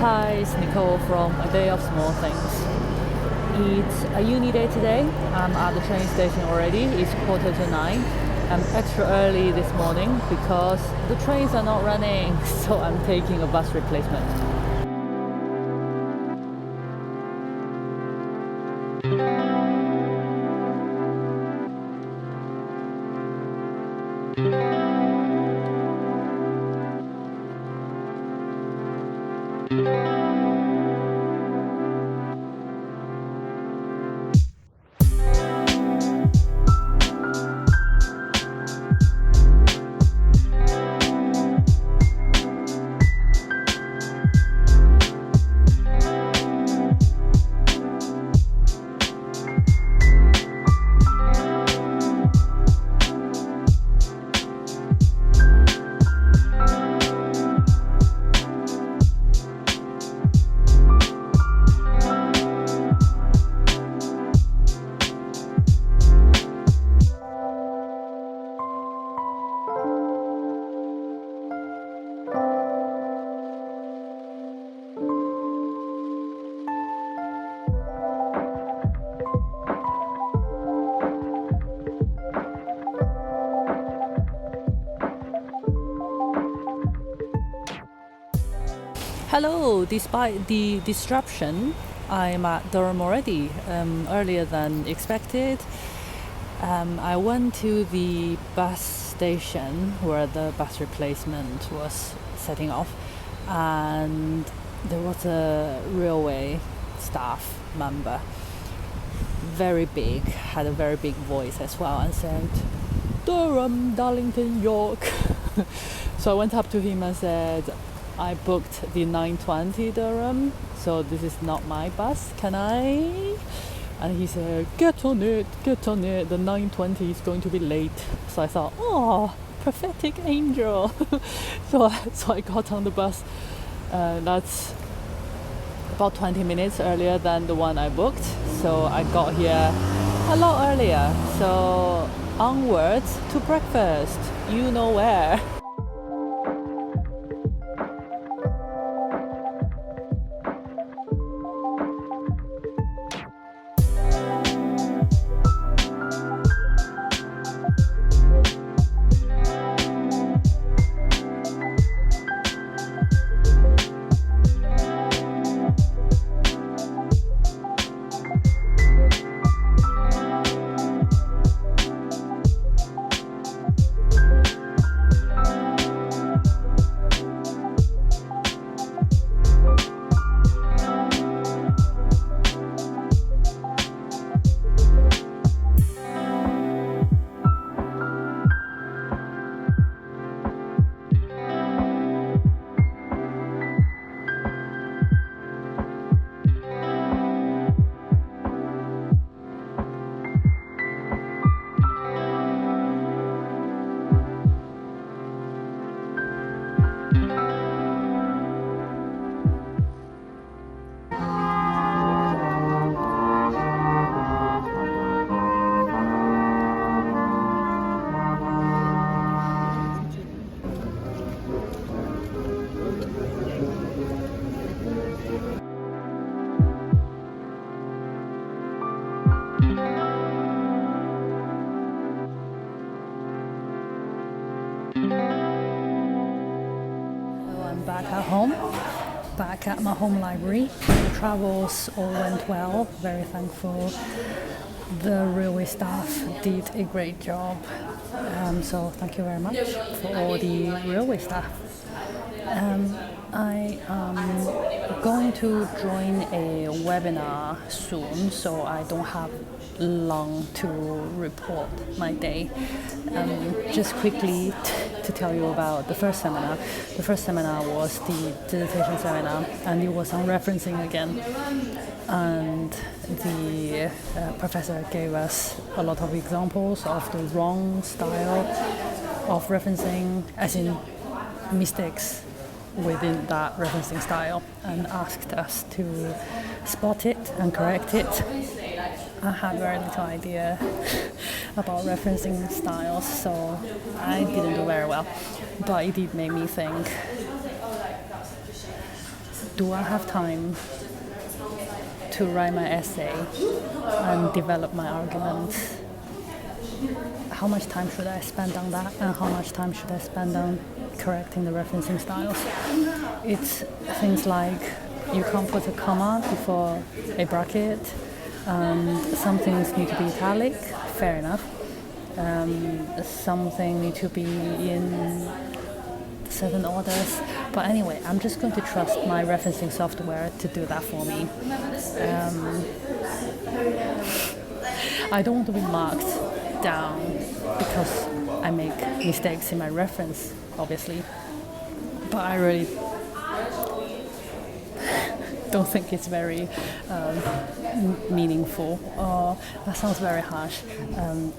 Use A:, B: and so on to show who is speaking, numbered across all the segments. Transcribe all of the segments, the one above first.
A: Hi, it's Nicole from A Day of Small Things. It's a uni day today. I'm at the train station already. It's 9:15. I'm extra early this morning because the trains are not running, so I'm taking a bus replacement. Hello, despite the disruption, I'm at Durham already, earlier than expected. I went to the bus station where the bus replacement was setting off, and there was a railway staff member, very big, had a very big voice as well, and said, "Durham, Darlington, York." So I went up to him and said, "I booked the 9:20 Durham, so this is not my bus, can I?" And he said, get on it, the 9:20 is going to be late." So I thought, oh, prophetic angel. so I got on the bus. That's about 20 minutes earlier than the one I booked. So I got here a lot earlier. So onwards to breakfast, you know where. Back at home, back at my home library. The travels all went well, very thankful. The railway staff did a great job, so thank you very much for all the railway staff. I am going to join a webinar soon, so I don't have long to report my day. Just quickly to tell you about the first seminar. The first seminar was the dissertation seminar, and it was on referencing again. And the professor gave us a lot of examples of the wrong style of referencing, as in mistakes within that referencing style, and asked us to spot it and correct it. I had very little idea about referencing styles, so I didn't do very well, but it did make me think, do I have time to write my essay and develop my arguments? How much time should I spend on that, and how much time should I spend on correcting the referencing styles? It's things like you can't put a comma before a bracket, some things need to be italic, fair enough. Something need to be in certain orders, but anyway, I'm just going to trust my referencing software to do that for me. I don't want to be marked down because I make mistakes in my reference, obviously, but I really don't think it's very meaningful. That sounds very harsh.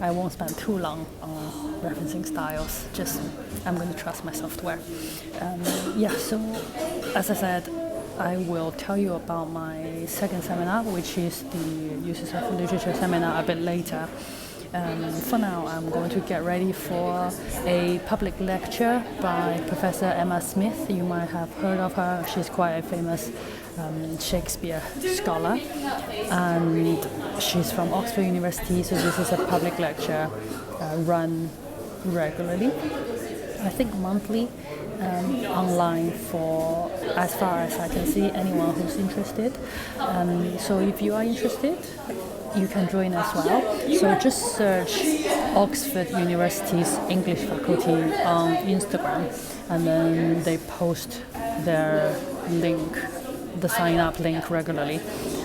A: I won't spend too long on referencing styles. Just I'm going to trust my software. So as I said, I will tell you about my second seminar, which is the Uses of Literature seminar, a bit later. For now, I'm going to get ready for a public lecture by Professor Emma Smith. You might have heard of her. She's quite a famous Shakespeare scholar, and she's from Oxford University, so this is a public lecture run regularly, I think monthly, online for, as far as I can see, anyone who's interested. So if you are interested, you can join as well. So just search Oxford University's English faculty on Instagram, and then they post their link, the sign up link regularly,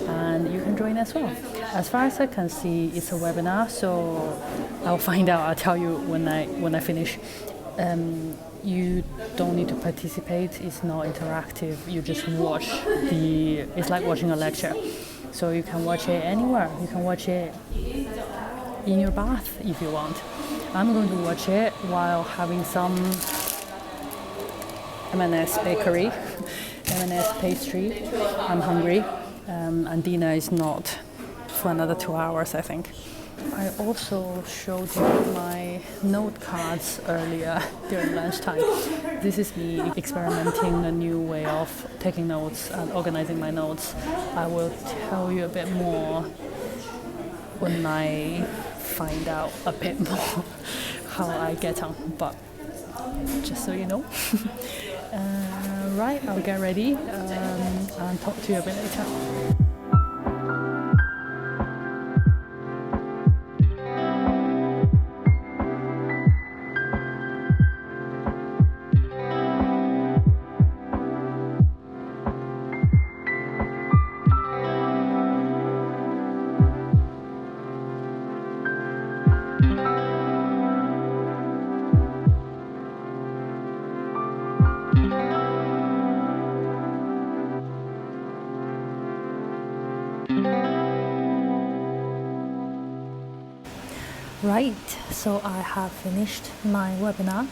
A: and you can join as well. As far as I can see, it's a webinar, so I'll find out. I'll tell you when I finish. You don't need to participate. It's not interactive. You just watch it's like watching a lecture. So you can watch it anywhere. You can watch it in your bath if you want. I'm going to watch it while having some M&S bakery, M&S pastry. I'm hungry, and dinner is not for another 2 hours, I think. I also showed you my note cards earlier during lunchtime. This is me experimenting a new way of taking notes and organizing my notes. I will tell you a bit more when I find out a bit more how I get on, but just so you know. Right, I'll get ready and talk to you a bit later. Right, so I have finished my webinar.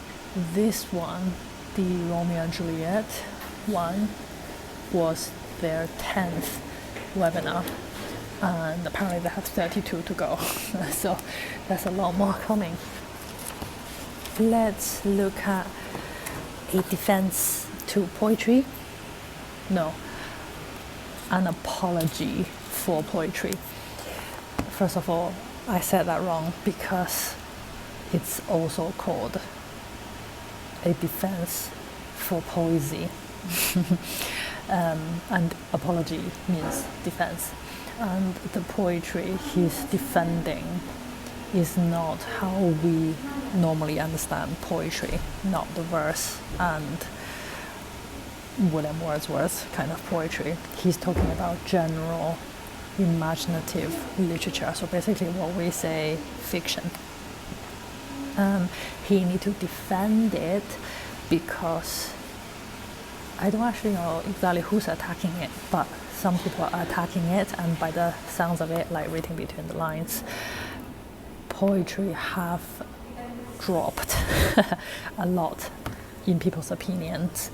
A: This one, the Romeo and Juliet one, was their 10th webinar, and apparently they have 32 to go, so there's a lot more coming. Let's look at a defense to poetry. No, an apology for poetry. First of all, I said that wrong because it's also called a defense for poesy. And apology means defense. And the poetry he's defending is not how we normally understand poetry, not the verse and William Wordsworth kind of poetry. He's talking about general imaginative literature, so basically what we say fiction. He need to defend it because I don't actually know exactly who's attacking it, but some people are attacking it, and by the sounds of it, like reading between the lines, poetry have dropped a lot in people's opinions,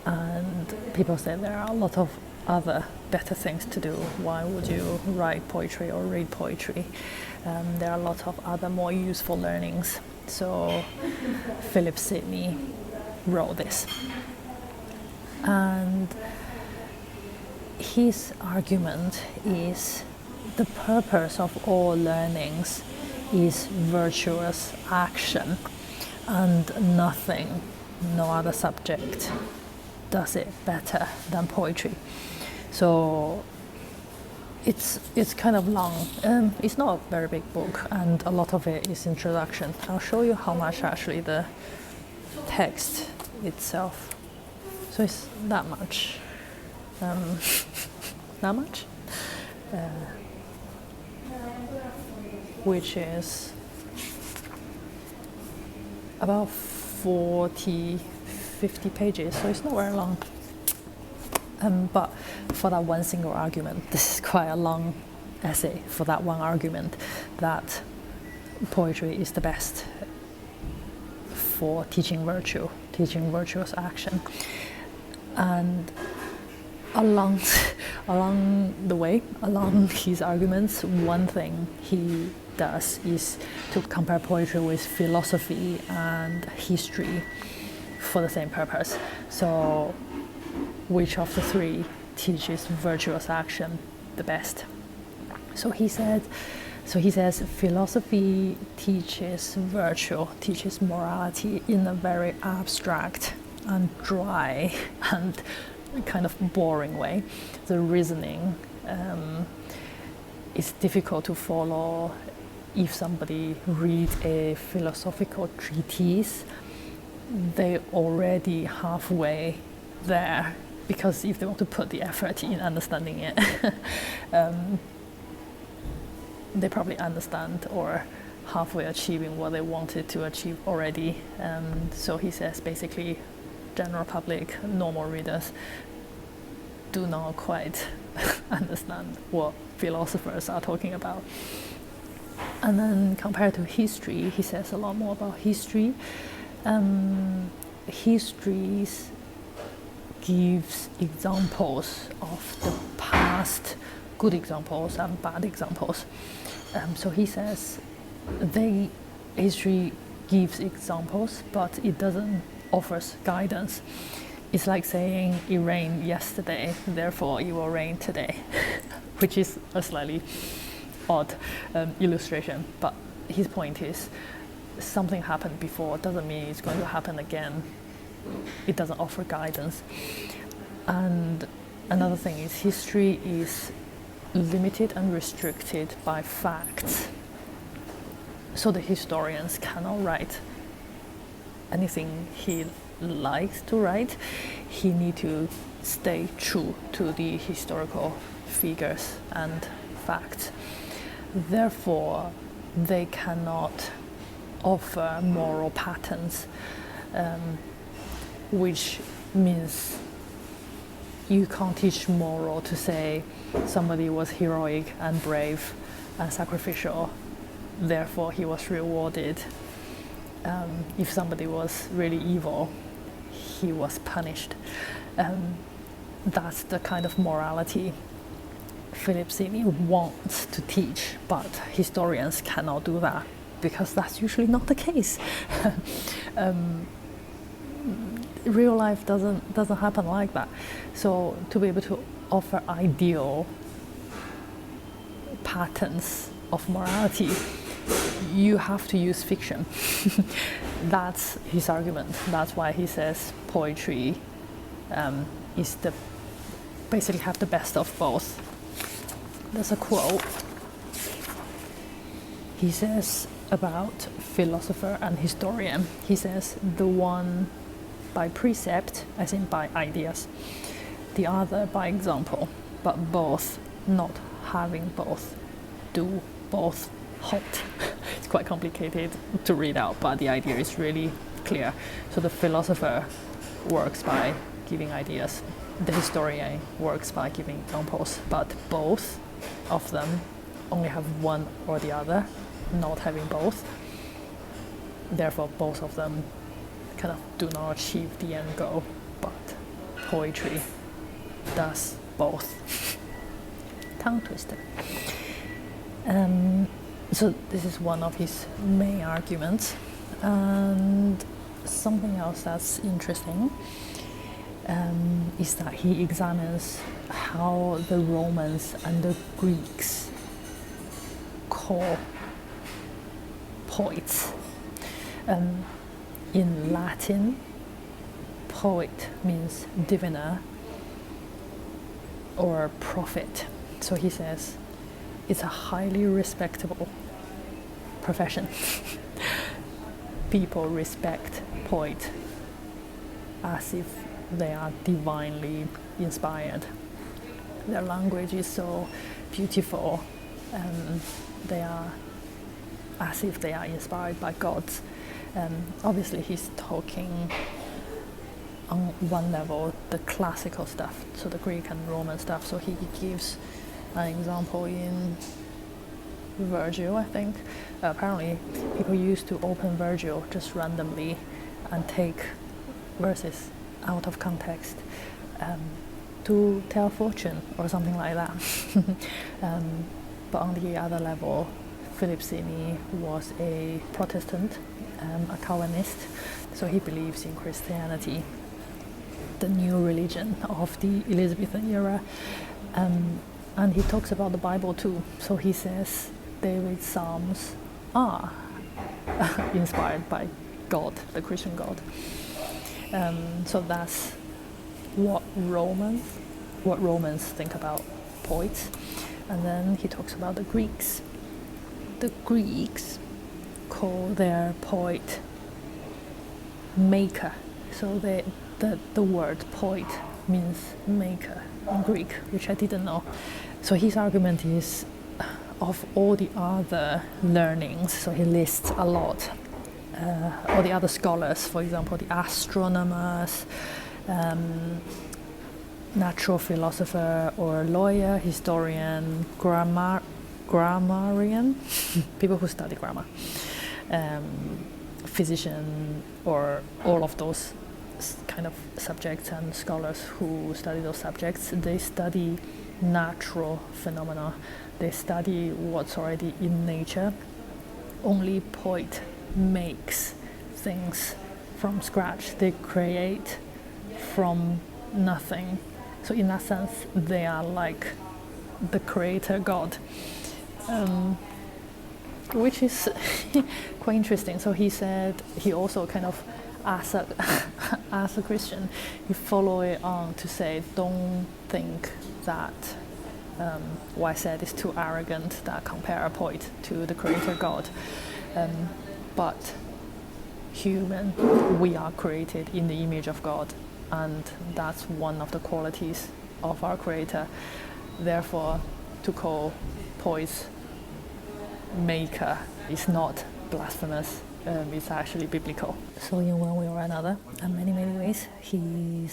A: and people say there are a lot of other better things to do. Why would you write poetry or read poetry? There are a lot of other more useful learnings. So Philip Sidney wrote this. And his argument is the purpose of all learnings is virtuous action, and no other subject does it better than poetry. So it's kind of long. It's not a very big book, and a lot of it is introduction. I'll show you how much actually the text itself. So it's that much. That much? Which is about 40, 50 pages, so it's not very long. But for that one single argument, this is quite a long essay for that one argument, that poetry is the best for teaching virtue, teaching virtuous action. And along the way, along his arguments, one thing he does is to compare poetry with philosophy and history for the same purpose. So which of the three teaches virtuous action the best? So he says philosophy teaches virtue, teaches morality in a very abstract and dry and kind of boring way. The reasoning is difficult to follow. If somebody reads a philosophical treatise, they're already halfway there, because if they want to put the effort in understanding it, they probably understand or halfway achieving what they wanted to achieve already. So he says basically general public, normal readers do not quite understand what philosophers are talking about. And then compared to history, he says a lot more about history. History gives examples of the past, good examples and bad examples. So he says history gives examples, but it doesn't offer guidance. It's like saying it rained yesterday, therefore it will rain today, which is a slightly odd illustration. But his point is, something happened before doesn't mean it's going to happen again. It doesn't offer guidance. And another thing is, history is limited and restricted by facts. So the historians cannot write anything he likes to write. He needs to stay true to the historical figures and facts. Therefore, they cannot offer moral patterns, which means you can't teach moral to say somebody was heroic and brave and sacrificial, therefore he was rewarded. If somebody was really evil, he was punished. That's the kind of morality Philip Sidney wants to teach, but historians cannot do that, because that's usually not the case. Real life doesn't happen like that. So to be able to offer ideal patterns of morality, you have to use fiction. That's his argument. That's why he says poetry is basically have the best of both. There's a quote. He says about philosopher and historian. He says the one by precept, as in by ideas, the other by example, but both not having both, do both hold. It's quite complicated to read out, but the idea is really clear. So the philosopher works by giving ideas, the historian works by giving examples, but both of them only have one or the other, not having both. Therefore, both of them kind of do not achieve the end goal, but poetry does both. Tongue twister. So this is one of his main arguments. And something else that's interesting, is that he examines how the Romans and the Greeks call poets. In Latin, poet means diviner or prophet. So he says it's a highly respectable profession. People respect poet as if they are divinely inspired. Their language is so beautiful, they are as if they are inspired by gods. Obviously he's talking on one level the classical stuff, so the Greek and Roman stuff. So he gives an example in Virgil, I think. Apparently people used to open Virgil just randomly and take verses out of context to tell fortune or something like that. But on the other level, Philip Sidney was a Protestant, a Calvinist, so he believes in Christianity, the new religion of the Elizabethan era. And he talks about the Bible too. So he says David's Psalms are inspired by God, the Christian God. So that's what Romans think about poets. And then he talks about the Greeks. The Greeks call their poet maker. So the word poet means maker in Greek, which I didn't know. So his argument is, of all the other learnings, so he lists a lot, all the other scholars, for example, the astronomers, natural philosopher or lawyer, historian, grammarian, people who study grammar, physician, or all of those kind of subjects, and scholars who study those subjects, they study natural phenomena. They study what's already in nature. Only poet makes things from scratch. They create from nothing. So in that sense, they are like the creator God, which is quite interesting. So he said he also kind of, as a Christian, he follow it on to say, don't think that what I said is too arrogant, that compare a poet to the creator God. But human, we are created in the image of God, and that's one of the qualities of our creator. Therefore, to call poets maker is not blasphemous, it's actually biblical. So in one way or another, in many ways, he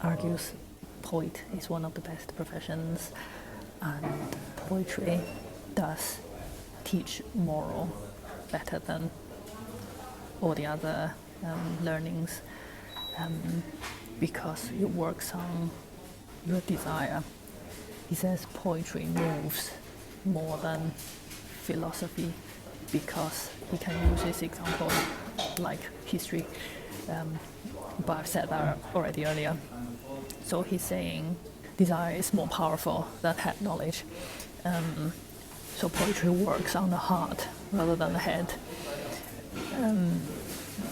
A: argues poet is one of the best professions, and poetry does teach moral better than all the other learnings, because it works on your desire. He says poetry moves more than philosophy, because he can use this example like history, but I've said that already earlier. So he's saying desire is more powerful than head knowledge. So poetry works on the heart rather than the head,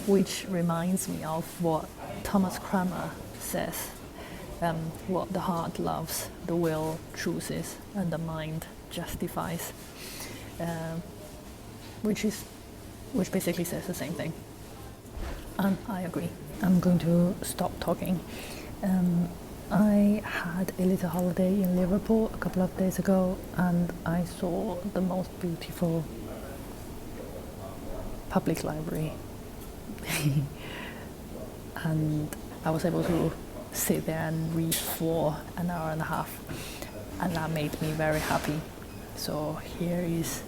A: which reminds me of what Thomas Cranmer says, what the heart loves, the will chooses, and the mind justifies, which basically says the same thing. And I agree. I'm going to stop talking. I had a little holiday in Liverpool a couple of days ago, and I saw the most beautiful public library. And I was able to sit there and read for an hour and a half, and that made me very happy. So here is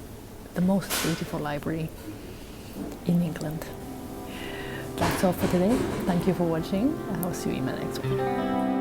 A: the most beautiful library in England. That's all for today. Thank you for watching, and I'll see you in my next one.